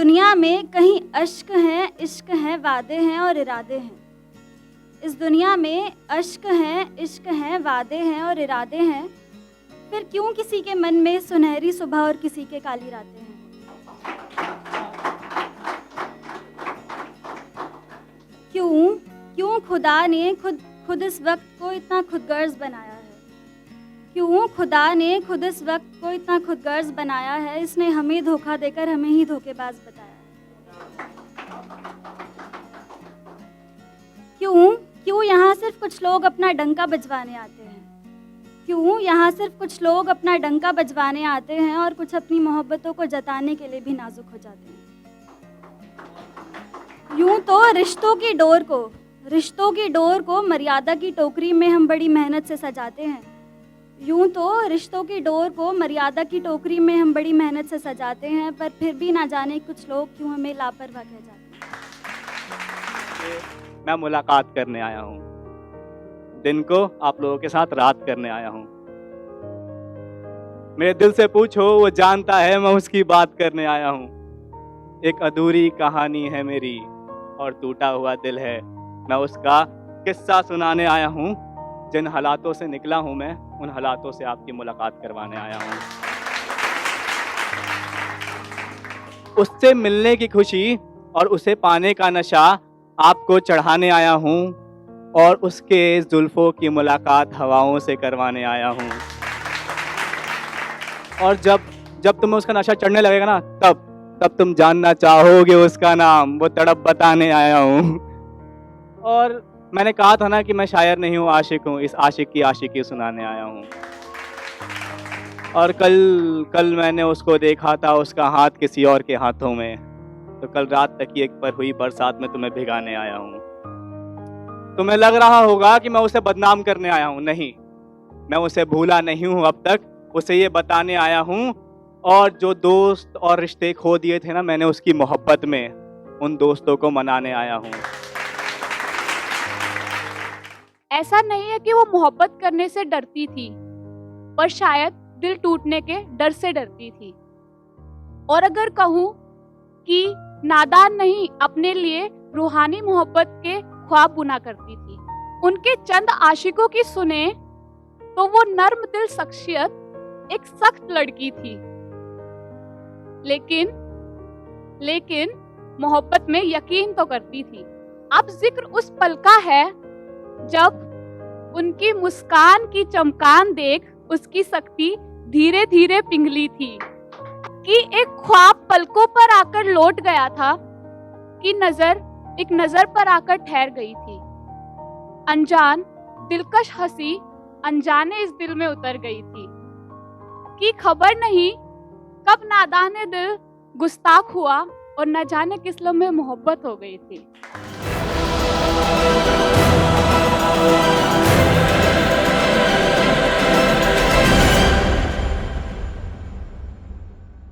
दुनिया में कहीं अश्क हैं, इश्क हैं, वादे हैं और इरादे हैं। इस दुनिया में अश्क हैं, इश्क हैं, वादे हैं और इरादे हैं। फिर क्यों किसी के मन में सुनहरी सुबह और किसी के काली रातें हैं? क्यों क्यों खुदा ने खुद इस वक्त को इतना खुदगर्ज बनाया है? क्यों खुदा ने खुद इस वक्त को इतना खुदगर्ज बनाया है? इसने हमें धोखा देकर हमें ही धोखेबाज बताया है। क्यों यहाँ सिर्फ कुछ लोग अपना डंका बजवाने आते हैं? क्यों यहाँ सिर्फ कुछ लोग अपना डंका बजवाने आते हैं और कुछ अपनी मोहब्बतों को जताने के लिए भी नाजुक हो जाते हैं? यूं तो रिश्तों की डोर को मर्यादा की टोकरी में हम बड़ी मेहनत से सजाते हैं। यूं तो रिश्तों की डोर को मर्यादा की टोकरी में हम बड़ी मेहनत से सजाते हैं, पर फिर भी ना जाने कुछ लोग क्यों हमें लापरवाह कह जाते हैं। मैं मुलाकात करने आया हूँ, दिन को आप लोगों के साथ रात करने आया हूँ। मेरे दिल से पूछो, वो जानता है मैं उसकी बात करने आया हूँ। एक अधूरी कहानी है मेरी और टूटा हुआ दिल है, मैं उसका किस्सा सुनाने आया हूँ। जिन हालातों से निकला हूँ मैं, उन हालातों से आपकी मुलाकात करवाने आया हूँ। उससे मिलने की खुशी और उसे पाने का नशा आपको चढ़ाने आया हूँ, और उसके जुल्फों की मुलाकात हवाओं से करवाने आया हूँ। और जब तुम्हें उसका नशा चढ़ने लगेगा ना, तब तुम जानना चाहोगे उसका नाम, वो तड़प बताने आया हूँ। और मैंने कहा था ना कि मैं शायर नहीं हूँ, आशिक हूँ। इस आशिक की आशिकी सुनाने आया हूँ। और कल मैंने उसको देखा था, उसका हाथ किसी और के हाथों में, तो कल रात तक एक पर हुई बरसात में तुम्हें भिगाने आया हूँ। तुम्हें लग रहा होगा कि मैं उसे बदनाम करने आया हूँ, नहीं, मैं उसे भूला नहीं हूँ अब तक, उसे ये बताने आया हूँ। और जो दोस्त और रिश्ते खो दिए थे ना मैंने उसकी मोहब्बत में, उन दोस्तों को मनाने आया हूँ। ऐसा नहीं है कि वो मोहब्बत करने से डरती थी, पर शायद दिल टूटने के डर से डरती थी। और अगर कहूँ कि नादान नहीं, अपने लिए रूहानी मोहब्बत के ख्वाब बुना करती थी। उनके चंद आशिकों की सुने तो वो नर्म दिल शख्सियत एक सख्त लड़की थी, लेकिन मोहब्बत में यकीन तो करती थी। अब जिक्र उस पल का है जब उनकी मुस्कान की चमकान देख उसकी सख्ती धीरे धीरे पिघली थी, कि एक ख्वाब पलकों पर आकर लौट गया था, कि एक नजर पर आकर ठहर गई थी। अनजान दिलकश हंसी अनजाने इस दिल में उतर गई थी, कि खबर नहीं कब नादाने दिल गुस्ताख हुआ और न जाने किस लम्हे मोहब्बत हो गई थी।